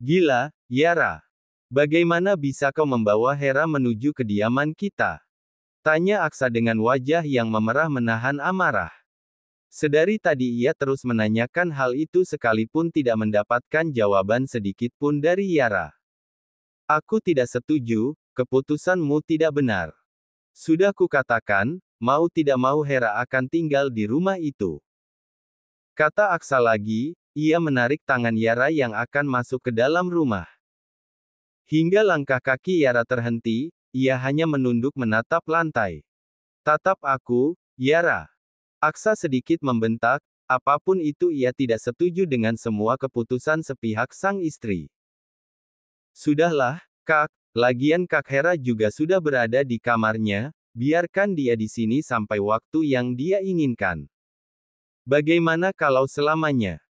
Gila, Yara. Bagaimana bisa kau membawa Hera menuju kediaman kita? Tanya Aksa dengan wajah yang memerah menahan amarah. Sedari tadi ia terus menanyakan hal itu sekalipun tidak mendapatkan jawaban sedikit pun dari Yara. Aku tidak setuju, keputusanmu tidak benar. Sudah kukatakan, mau tidak mau Hera akan tinggal di rumah itu. Kata Aksa lagi, ia menarik tangan Yara yang akan masuk ke dalam rumah. Hingga langkah kaki Yara terhenti, ia hanya menunduk menatap lantai. Tatap aku, Yara. Aksa sedikit membentak, apapun itu ia tidak setuju dengan semua keputusan sepihak sang istri. Sudahlah, Kak, lagian Kak Hera juga sudah berada di kamarnya, biarkan dia di sini sampai waktu yang dia inginkan. Bagaimana kalau selamanya?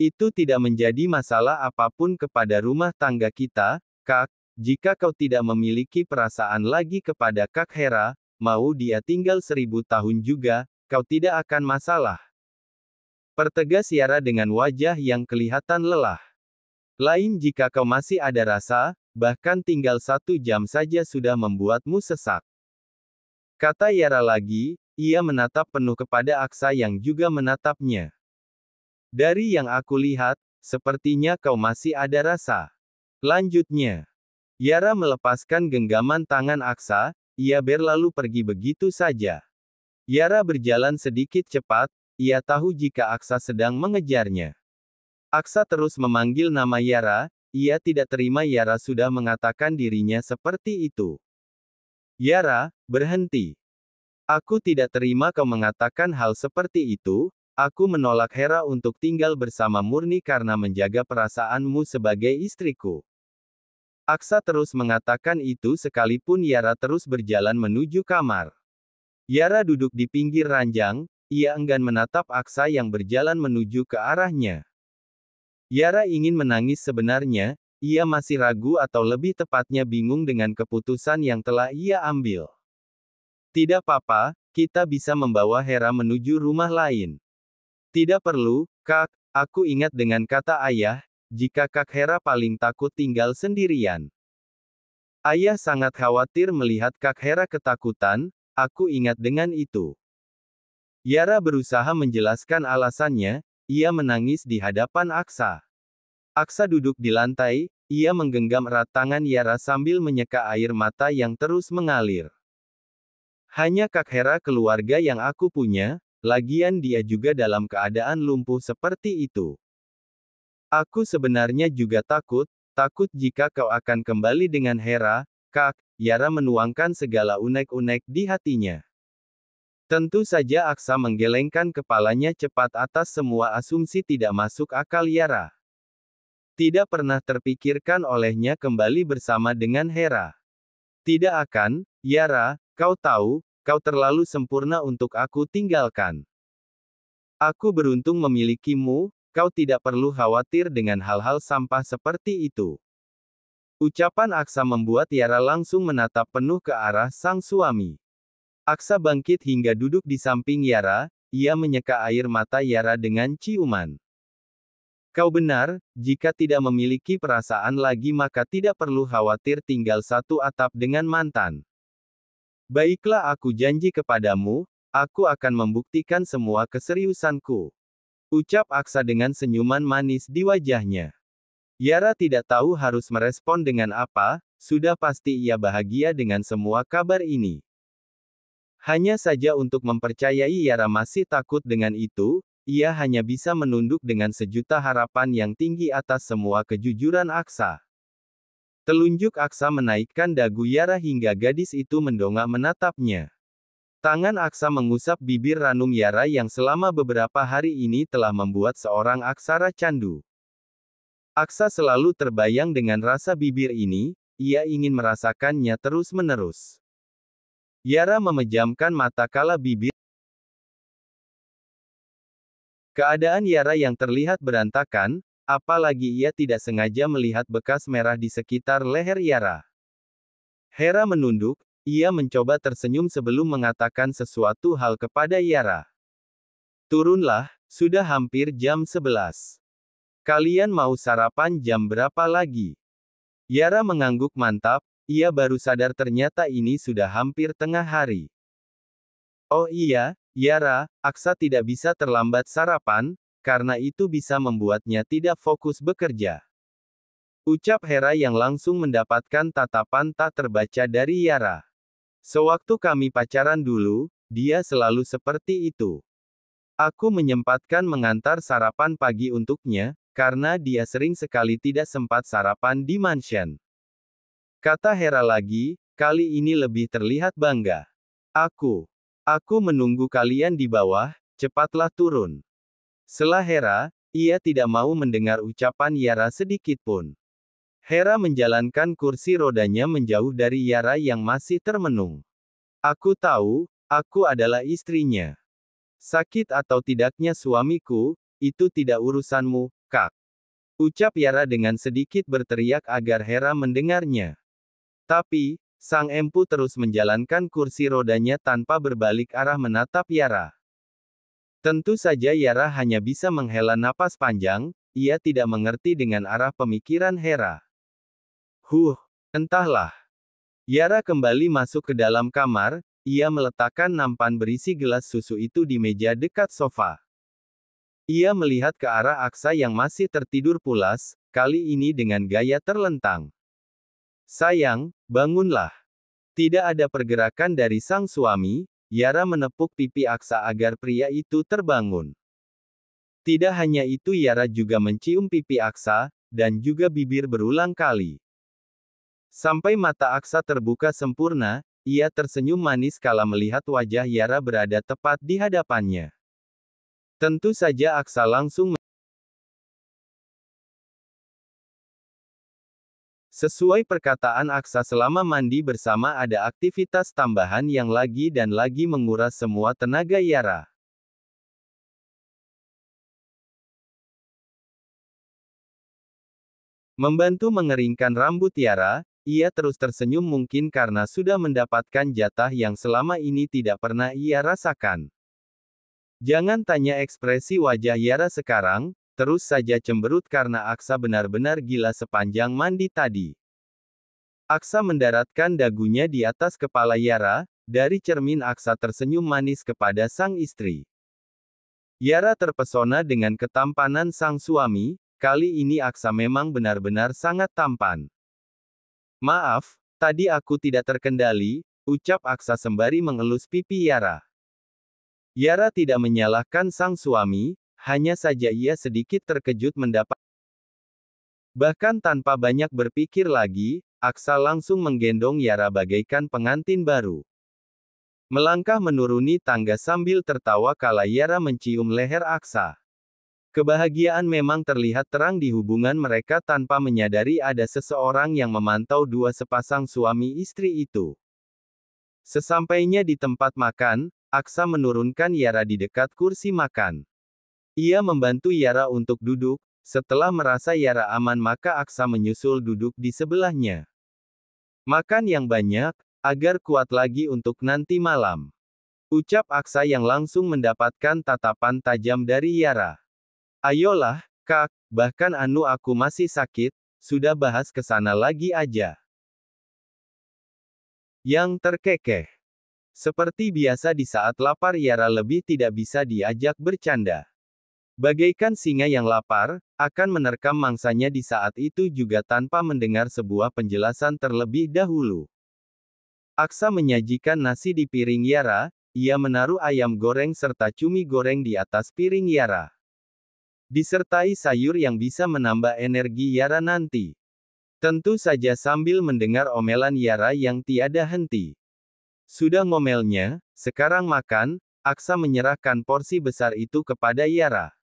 Itu tidak menjadi masalah apapun kepada rumah tangga kita, Kak. Jika kau tidak memiliki perasaan lagi kepada Kak Hera, mau dia tinggal 1000 tahun juga, kau tidak akan masalah. Pertegas Yara dengan wajah yang kelihatan lelah. Lain jika kau masih ada rasa, bahkan tinggal 1 jam saja sudah membuatmu sesak. Kata Yara lagi, ia menatap penuh kepada Aksa yang juga menatapnya. Dari yang aku lihat, sepertinya kau masih ada rasa. Lanjutnya. Yara melepaskan genggaman tangan Aksa, ia berlalu pergi begitu saja. Yara berjalan sedikit cepat, ia tahu jika Aksa sedang mengejarnya. Aksa terus memanggil nama Yara, ia tidak terima Yara sudah mengatakan dirinya seperti itu. Yara, berhenti. Aku tidak terima kau mengatakan hal seperti itu, aku menolak Hera untuk tinggal bersama murni karena menjaga perasaanmu sebagai istriku. Aksa terus mengatakan itu sekalipun Yara terus berjalan menuju kamar. Yara duduk di pinggir ranjang, ia enggan menatap Aksa yang berjalan menuju ke arahnya. Yara ingin menangis sebenarnya, ia masih ragu atau lebih tepatnya bingung dengan keputusan yang telah ia ambil. Tidak apa-apa, kita bisa membawa Hera menuju rumah lain. Tidak perlu, Kak, aku ingat dengan kata ayah, jika Kak Hera paling takut tinggal sendirian. Ayah sangat khawatir melihat Kak Hera ketakutan, aku ingat dengan itu. Yara berusaha menjelaskan alasannya, ia menangis di hadapan Aksa. Aksa duduk di lantai, ia menggenggam erat tangan Yara sambil menyeka air mata yang terus mengalir. Hanya Kak Hera keluarga yang aku punya, lagian dia juga dalam keadaan lumpuh seperti itu. Aku sebenarnya juga takut jika kau akan kembali dengan Hera, Kak. Yara menuangkan segala unek-unek di hatinya. Tentu saja Aksa menggelengkan kepalanya cepat atas semua asumsi tidak masuk akal Yara. Tidak pernah terpikirkan olehnya kembali bersama dengan Hera. Tidak akan, Yara, kau tahu, kau terlalu sempurna untuk aku tinggalkan. Aku beruntung memilikimu. Kau tidak perlu khawatir dengan hal-hal sampah seperti itu. Ucapan Aksa membuat Yara langsung menatap penuh ke arah sang suami. Aksa bangkit hingga duduk di samping Yara, ia menyeka air mata Yara dengan ciuman. Kau benar, jika tidak memiliki perasaan lagi maka tidak perlu khawatir tinggal satu atap dengan mantan. Baiklah aku janji kepadamu, aku akan membuktikan semua keseriusanku. Ucap Aksa dengan senyuman manis di wajahnya. Yara tidak tahu harus merespon dengan apa, sudah pasti ia bahagia dengan semua kabar ini. Hanya saja untuk mempercayai Yara masih takut dengan itu, ia hanya bisa menunduk dengan sejuta harapan yang tinggi atas semua kejujuran Aksa. Telunjuk Aksa menaikkan dagu Yara hingga gadis itu mendongak menatapnya. Tangan Aksa mengusap bibir ranum Yara yang selama beberapa hari ini telah membuat seorang aksara candu. Aksa selalu terbayang dengan rasa bibir ini, ia ingin merasakannya terus-menerus. Yara memejamkan mata kala bibir. Keadaan Yara yang terlihat berantakan, apalagi ia tidak sengaja melihat bekas merah di sekitar leher Yara. Hera menunduk. Ia mencoba tersenyum sebelum mengatakan sesuatu hal kepada Yara. Turunlah, sudah hampir jam 11. Kalian mau sarapan jam berapa lagi? Yara mengangguk mantap, ia baru sadar ternyata ini sudah hampir tengah hari. Oh iya, Yara, Aksa tidak bisa terlambat sarapan, karena itu bisa membuatnya tidak fokus bekerja. Ucap Hera yang langsung mendapatkan tatapan tak terbaca dari Yara. Sewaktu kami pacaran dulu, dia selalu seperti itu. Aku menyempatkan mengantar sarapan pagi untuknya, karena dia sering sekali tidak sempat sarapan di mansion. Kata Hera lagi, kali ini lebih terlihat bangga. Aku menunggu kalian di bawah, cepatlah turun. Selah Hera, ia tidak mau mendengar ucapan Yara sedikit pun. Hera menjalankan kursi rodanya menjauh dari Yara yang masih termenung. Aku tahu, aku adalah istrinya. Sakit atau tidaknya suamiku, itu tidak urusanmu, Kak. Ucap Yara dengan sedikit berteriak agar Hera mendengarnya. Tapi, sang empu terus menjalankan kursi rodanya tanpa berbalik arah menatap Yara. Tentu saja Yara hanya bisa menghela napas panjang, ia tidak mengerti dengan arah pemikiran Hera. Entahlah. Yara kembali masuk ke dalam kamar, ia meletakkan nampan berisi gelas susu itu di meja dekat sofa. Ia melihat ke arah Aksa yang masih tertidur pulas, kali ini dengan gaya terlentang. Sayang, bangunlah. Tidak ada pergerakan dari sang suami, Yara menepuk pipi Aksa agar pria itu terbangun. Tidak hanya itu Yara juga mencium pipi Aksa, dan juga bibir berulang kali. Sampai mata Aksa terbuka sempurna, ia tersenyum manis kala melihat wajah Yara berada tepat di hadapannya. Tentu saja Aksa langsung sesuai perkataan Aksa selama mandi bersama ada aktivitas tambahan yang lagi dan lagi menguras semua tenaga Yara. Membantu mengeringkan rambut Yara, ia terus tersenyum mungkin karena sudah mendapatkan jatah yang selama ini tidak pernah ia rasakan. Jangan tanya ekspresi wajah Yara sekarang, terus saja cemberut karena Aksa benar-benar gila sepanjang mandi tadi. Aksa mendaratkan dagunya di atas kepala Yara, dari cermin Aksa tersenyum manis kepada sang istri. Yara terpesona dengan ketampanan sang suami, kali ini Aksa memang benar-benar sangat tampan. Maaf, tadi aku tidak terkendali, ucap Aksa sembari mengelus pipi Yara. Yara tidak menyalahkan sang suami, hanya saja ia sedikit terkejut mendapat. Bahkan tanpa banyak berpikir lagi, Aksa langsung menggendong Yara bagaikan pengantin baru. Melangkah menuruni tangga sambil tertawa kala Yara mencium leher Aksa. Kebahagiaan memang terlihat terang di hubungan mereka tanpa menyadari ada seseorang yang memantau dua sepasang suami istri itu. Sesampainya di tempat makan, Aksa menurunkan Yara di dekat kursi makan. Ia membantu Yara untuk duduk, setelah merasa Yara aman maka Aksa menyusul duduk di sebelahnya. Makan yang banyak, agar kuat lagi untuk nanti malam. Ucap Aksa yang langsung mendapatkan tatapan tajam dari Yara. Ayolah, Kak, bahkan aku masih sakit, sudah bahas ke sana lagi aja. Yang terkekeh. Seperti biasa di saat lapar Yara lebih tidak bisa diajak bercanda. Bagaikan singa yang lapar, akan menerkam mangsanya di saat itu juga tanpa mendengar sebuah penjelasan terlebih dahulu. Aksa menyajikan nasi di piring Yara, ia menaruh ayam goreng serta cumi goreng di atas piring Yara. Disertai sayur yang bisa menambah energi Yara nanti. Tentu saja sambil mendengar omelan Yara yang tiada henti. Sudah ngomelnya, sekarang makan, Aksa menyerahkan porsi besar itu kepada Yara.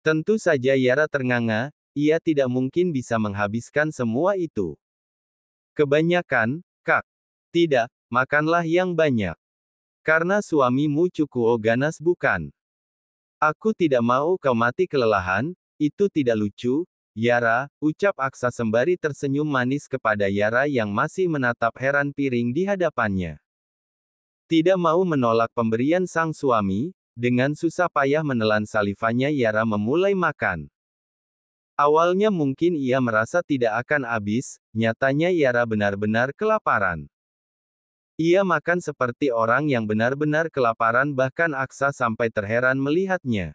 Tentu saja Yara ternganga, ia tidak mungkin bisa menghabiskan semua itu. Kebanyakan, Kak. Tidak, makanlah yang banyak. Karena suamimu cukup ganas bukan? Aku tidak mau kau mati kelelahan, itu tidak lucu, Yara, ucap Aksa sembari tersenyum manis kepada Yara yang masih menatap heran piring di hadapannya. Tidak mau menolak pemberian sang suami, dengan susah payah menelan salivanya Yara memulai makan. Awalnya mungkin ia merasa tidak akan habis, nyatanya Yara benar-benar kelaparan. Ia makan seperti orang yang benar-benar kelaparan, bahkan Aksa sampai terheran melihatnya.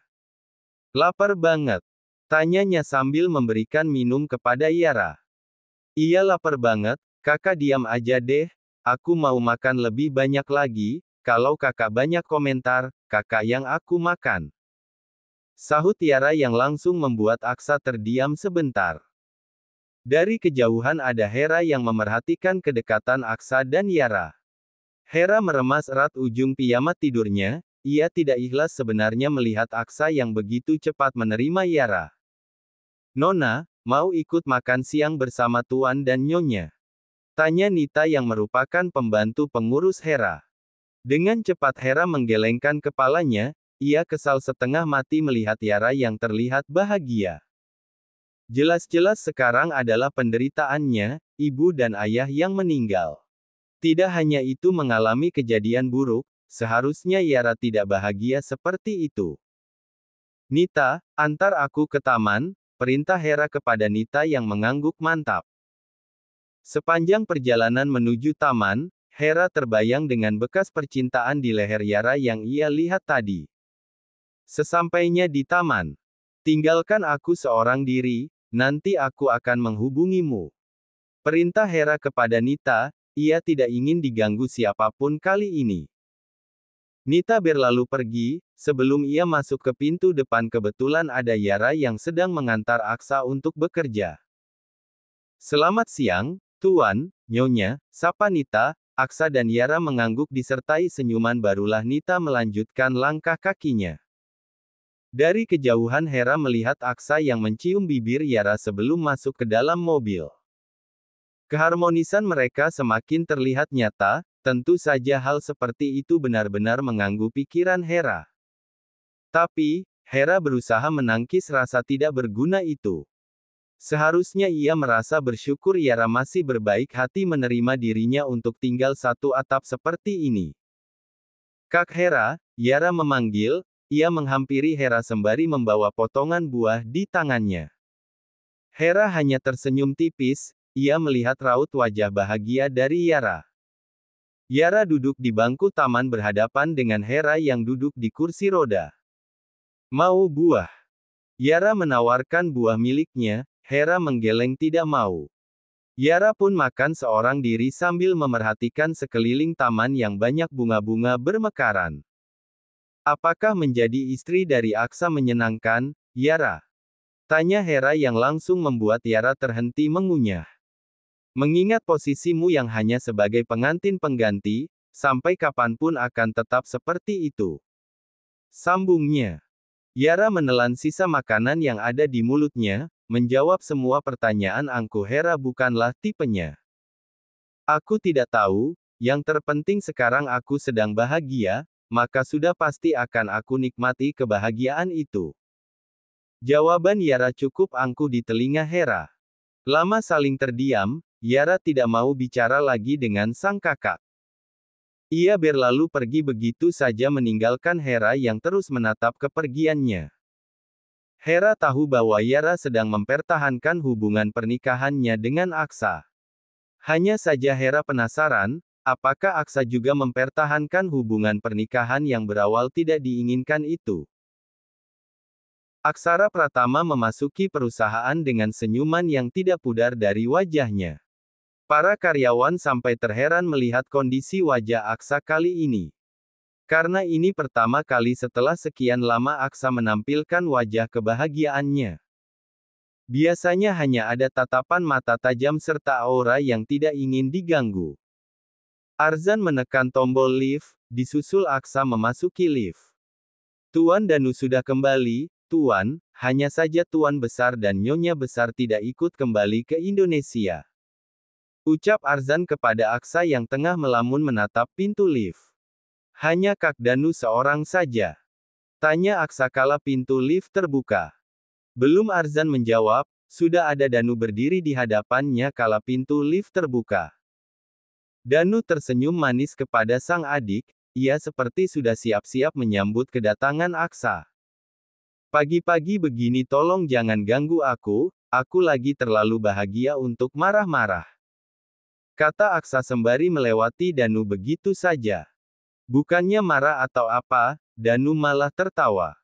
Lapar banget? Tanyanya sambil memberikan minum kepada Yara. Iya lapar banget, kakak diam aja deh, aku mau makan lebih banyak lagi, kalau kakak banyak komentar, kakak yang aku makan. Sahut Yara yang langsung membuat Aksa terdiam sebentar. Dari kejauhan ada Hera yang memerhatikan kedekatan Aksa dan Yara. Hera meremas erat ujung piyama tidurnya, ia tidak ikhlas sebenarnya melihat Aksa yang begitu cepat menerima Yara. Nona, mau ikut makan siang bersama Tuan dan Nyonya? Tanya Nita yang merupakan pembantu pengurus Hera. Dengan cepat Hera menggelengkan kepalanya, ia kesal setengah mati melihat Yara yang terlihat bahagia. Jelas-jelas sekarang adalah penderitaannya, ibu dan ayah yang meninggal. Tidak hanya itu mengalami kejadian buruk, seharusnya Yara tidak bahagia seperti itu. Nita, antar aku ke taman, perintah Hera kepada Nita yang mengangguk mantap. Sepanjang perjalanan menuju taman, Hera terbayang dengan bekas percintaan di leher Yara yang ia lihat tadi. Sesampainya di taman, tinggalkan aku seorang diri, nanti aku akan menghubungimu. Perintah Hera kepada Nita, ia tidak ingin diganggu siapapun kali ini. Nita berlalu pergi, sebelum ia masuk ke pintu depan kebetulan ada Yara yang sedang mengantar Aksa untuk bekerja. Selamat siang, Tuan, Nyonya, sapa Nita, Aksa dan Yara mengangguk disertai senyuman barulah Nita melanjutkan langkah kakinya. Dari kejauhan Hera melihat Aksa yang mencium bibir Yara sebelum masuk ke dalam mobil. Keharmonisan mereka semakin terlihat nyata, tentu saja hal seperti itu benar-benar mengganggu pikiran Hera. Tapi, Hera berusaha menangkis rasa tidak berguna itu. Seharusnya ia merasa bersyukur Yara masih berbaik hati menerima dirinya untuk tinggal satu atap seperti ini. Kak Hera, Yara memanggil. Ia menghampiri Hera sembari membawa potongan buah di tangannya. Hera hanya tersenyum tipis, ia melihat raut wajah bahagia dari Yara. Yara duduk di bangku taman berhadapan dengan Hera yang duduk di kursi roda. Mau buah? Yara menawarkan buah miliknya, Hera menggeleng tidak mau. Yara pun makan seorang diri sambil memerhatikan sekeliling taman yang banyak bunga-bunga bermekaran. Apakah menjadi istri dari Aksa menyenangkan, Yara? Tanya Hera yang langsung membuat Yara terhenti mengunyah. Mengingat posisimu yang hanya sebagai pengantin pengganti, sampai kapanpun akan tetap seperti itu. Sambungnya. Yara menelan sisa makanan yang ada di mulutnya, menjawab semua pertanyaan angkuh Hera bukanlah tipenya. Aku tidak tahu, yang terpenting sekarang aku sedang bahagia, maka sudah pasti akan aku nikmati kebahagiaan itu. Jawaban Yara cukup angkuh di telinga Hera. Lama saling terdiam, Yara tidak mau bicara lagi dengan sang kakak. Ia berlalu pergi begitu saja meninggalkan Hera yang terus menatap kepergiannya. Hera tahu bahwa Yara sedang mempertahankan hubungan pernikahannya dengan Aksa. Hanya saja Hera penasaran, apakah Aksa juga mempertahankan hubungan pernikahan yang berawal tidak diinginkan itu? Aksara Pratama memasuki perusahaan dengan senyuman yang tidak pudar dari wajahnya. Para karyawan sampai terheran melihat kondisi wajah Aksa kali ini. Karena ini pertama kali setelah sekian lama Aksa menampilkan wajah kebahagiaannya. Biasanya hanya ada tatapan mata tajam serta aura yang tidak ingin diganggu. Arzan menekan tombol lift, disusul Aksa memasuki lift. Tuan Danu sudah kembali, Tuan, hanya saja Tuan Besar dan Nyonya Besar tidak ikut kembali ke Indonesia. Ucap Arzan kepada Aksa yang tengah melamun menatap pintu lift. Hanya Kak Danu seorang saja. Tanya Aksa kala pintu lift terbuka. Belum Arzan menjawab, sudah ada Danu berdiri di hadapannya kala pintu lift terbuka. Danu tersenyum manis kepada sang adik, ia seperti sudah siap-siap menyambut kedatangan Aksa. Pagi-pagi begini tolong jangan ganggu aku lagi terlalu bahagia untuk marah-marah. Kata Aksa sembari melewati Danu begitu saja. Bukannya marah atau apa, Danu malah tertawa.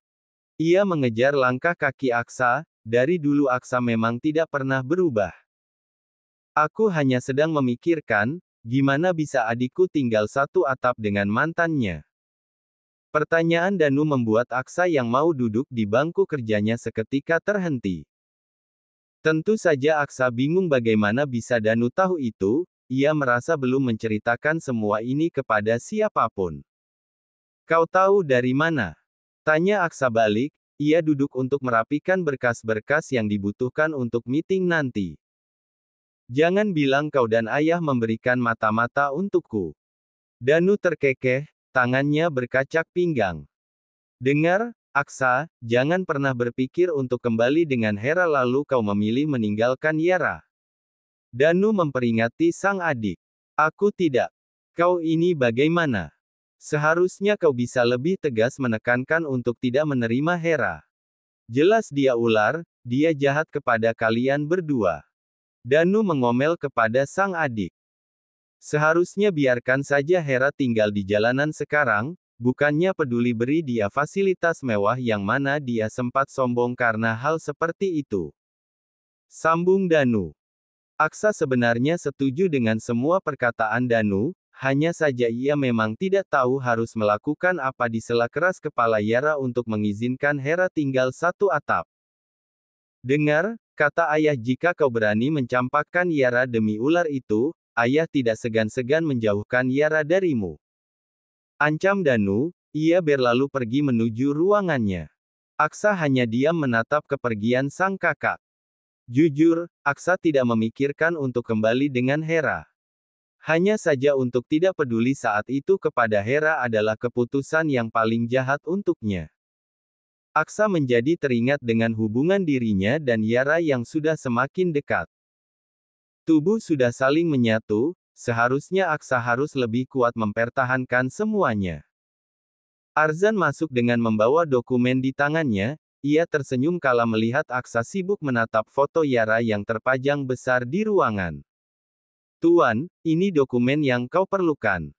Ia mengejar langkah kaki Aksa, dari dulu Aksa memang tidak pernah berubah. Aku hanya sedang memikirkan, gimana bisa adikku tinggal satu atap dengan mantannya. Pertanyaan Danu membuat Aksa yang mau duduk di bangku kerjanya seketika terhenti. Tentu saja Aksa bingung bagaimana bisa Danu tahu itu, ia merasa belum menceritakan semua ini kepada siapapun. Kau tahu dari mana? Tanya Aksa balik, ia duduk untuk merapikan berkas-berkas yang dibutuhkan untuk meeting nanti. Jangan bilang kau dan ayah memberikan mata-mata untukku. Danu terkekeh, tangannya berkacak pinggang. Dengar, Aksa, jangan pernah berpikir untuk kembali dengan Hera lalu kau memilih meninggalkan Yara. Danu memperingati sang adik. Aku tidak. Kau ini bagaimana? Seharusnya kau bisa lebih tegas menekankan untuk tidak menerima Hera. Jelas dia ular, dia jahat kepada kalian berdua. Danu mengomel kepada sang adik. Seharusnya biarkan saja Hera tinggal di jalanan sekarang, bukannya peduli beri dia fasilitas mewah yang mana dia sempat sombong karena hal seperti itu. Sambung Danu. Aksa sebenarnya setuju dengan semua perkataan Danu, hanya saja ia memang tidak tahu harus melakukan apa di sela keras kepala Yara untuk mengizinkan Hera tinggal satu atap. Dengar, kata ayah jika kau berani mencampakkan Yara demi ular itu, ayah tidak segan-segan menjauhkan Yara darimu. Ancam Danu, ia berlalu pergi menuju ruangannya. Aksa hanya diam menatap kepergian sang kakak. Jujur, Aksa tidak memikirkan untuk kembali dengan Hera. Hanya saja untuk tidak peduli saat itu kepada Hera adalah keputusan yang paling jahat untuknya. Aksa menjadi teringat dengan hubungan dirinya dan Yara yang sudah semakin dekat. Tubuh sudah saling menyatu, seharusnya Aksa harus lebih kuat mempertahankan semuanya. Arzan masuk dengan membawa dokumen di tangannya, ia tersenyum kala melihat Aksa sibuk menatap foto Yara yang terpajang besar di ruangan. Tuan, ini dokumen yang kau perlukan.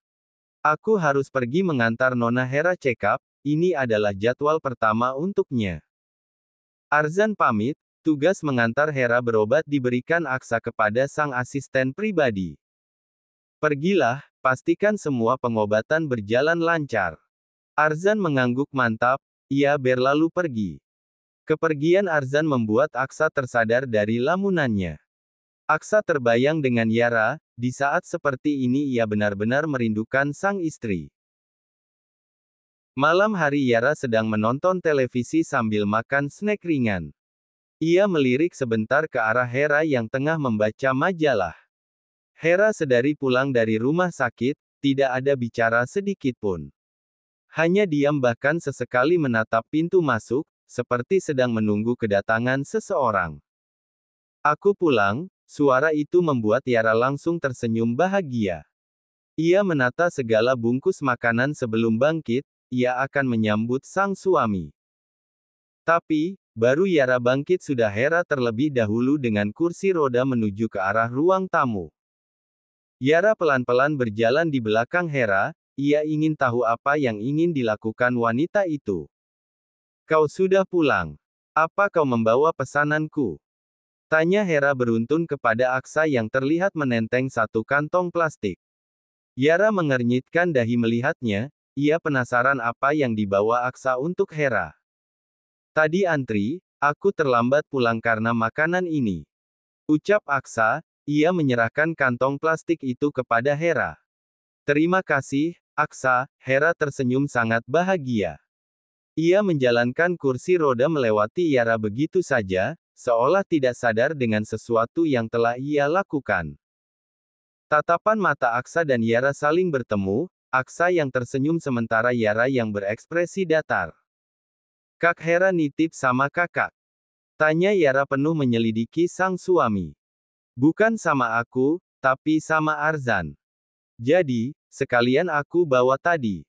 Aku harus pergi mengantar Nona Hera check-up, ini adalah jadwal pertama untuknya. Arzan pamit. Tugas mengantar Hera berobat diberikan Aksa kepada sang asisten pribadi. Pergilah, pastikan semua pengobatan berjalan lancar. Arzan mengangguk mantap, ia berlalu pergi. Kepergian Arzan membuat Aksa tersadar dari lamunannya. Aksa terbayang dengan Yara, di saat seperti ini ia benar-benar merindukan sang istri. Malam hari Yara sedang menonton televisi sambil makan snack ringan. Ia melirik sebentar ke arah Hera yang tengah membaca majalah. Hera sedari pulang dari rumah sakit, tidak ada bicara sedikit pun. Hanya diam bahkan sesekali menatap pintu masuk, seperti sedang menunggu kedatangan seseorang. Aku pulang, suara itu membuat Yara langsung tersenyum bahagia. Ia menata segala bungkus makanan sebelum bangkit, ia akan menyambut sang suami. Tapi, baru Yara bangkit sudah Hera terlebih dahulu dengan kursi roda menuju ke arah ruang tamu. Yara pelan-pelan berjalan di belakang Hera, ia ingin tahu apa yang ingin dilakukan wanita itu. Kau sudah pulang. Apa kau membawa pesananku? Tanya Hera beruntun kepada Aksa yang terlihat menenteng satu kantong plastik. Yara mengernyitkan dahi melihatnya, ia penasaran apa yang dibawa Aksa untuk Hera. Tadi antri, aku terlambat pulang karena makanan ini. Ucap Aksa, ia menyerahkan kantong plastik itu kepada Hera. Terima kasih, Aksa, Hera tersenyum sangat bahagia. Ia menjalankan kursi roda melewati Yara begitu saja, seolah tidak sadar dengan sesuatu yang telah ia lakukan. Tatapan mata Aksa dan Yara saling bertemu, Aksa yang tersenyum sementara Yara yang berekspresi datar. Kak Hera nitip sama kakak. Tanya Yara penuh menyelidiki sang suami. Bukan sama aku, tapi sama Arzan. Jadi, sekalian aku bawa tadi.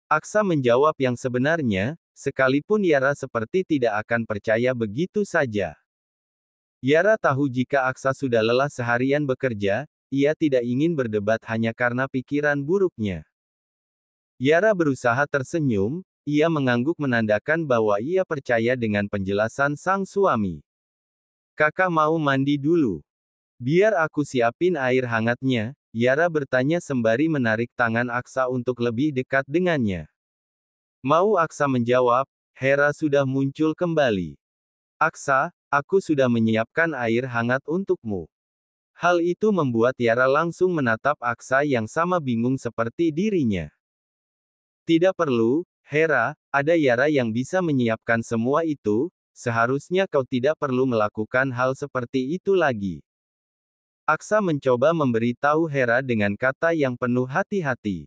Aksa menjawab yang sebenarnya, sekalipun Yara seperti tidak akan percaya begitu saja. Yara tahu jika Aksa sudah lelah seharian bekerja, ia tidak ingin berdebat hanya karena pikiran buruknya. Yara berusaha tersenyum, ia mengangguk menandakan bahwa ia percaya dengan penjelasan sang suami. Kakak mau mandi dulu. Biar aku siapin air hangatnya, Yara bertanya sembari menarik tangan Aksa untuk lebih dekat dengannya. Mau Aksa menjawab, Hera sudah muncul kembali. Aksa, aku sudah menyiapkan air hangat untukmu. Hal itu membuat Yara langsung menatap Aksa yang sama bingung seperti dirinya. Tidak perlu, Hera, ada Yara yang bisa menyiapkan semua itu, seharusnya kau tidak perlu melakukan hal seperti itu lagi. Aksa mencoba memberitahu Hera dengan kata yang penuh hati-hati.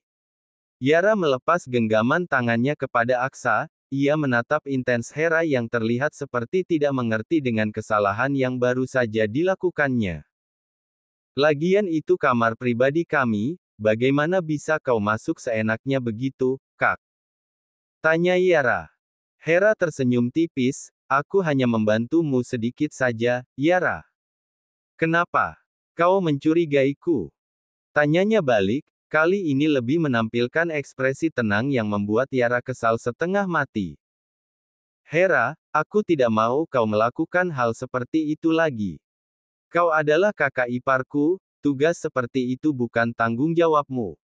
Yara melepas genggaman tangannya kepada Aksa, ia menatap intens Hera yang terlihat seperti tidak mengerti dengan kesalahan yang baru saja dilakukannya. Lagian itu kamar pribadi kami, bagaimana bisa kau masuk seenaknya begitu, Kak? Tanya Yara. Hera tersenyum tipis, aku hanya membantumu sedikit saja, Yara. Kenapa? Kau mencurigaiku? Tanyanya balik, kali ini lebih menampilkan ekspresi tenang yang membuat Yara kesal setengah mati. Hera, aku tidak mau kau melakukan hal seperti itu lagi. Kau adalah kakak iparku, tugas seperti itu bukan tanggung jawabmu.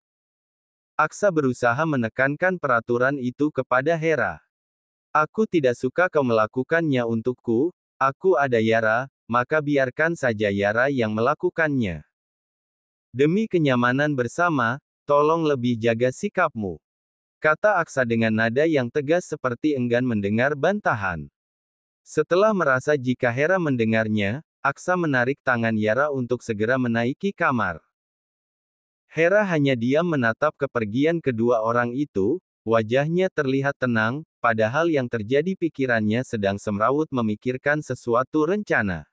Aksa berusaha menekankan peraturan itu kepada Hera. Aku tidak suka kau melakukannya untukku, aku ada Yara, maka biarkan saja Yara yang melakukannya. Demi kenyamanan bersama, tolong lebih jaga sikapmu. Kata Aksa dengan nada yang tegas seperti enggan mendengar bantahan. Setelah merasa jika Hera mendengarnya, Aksa menarik tangan Yara untuk segera menaiki kamar. Hera hanya diam menatap kepergian kedua orang itu, wajahnya terlihat tenang, padahal yang terjadi pikirannya sedang semrawut memikirkan sesuatu rencana.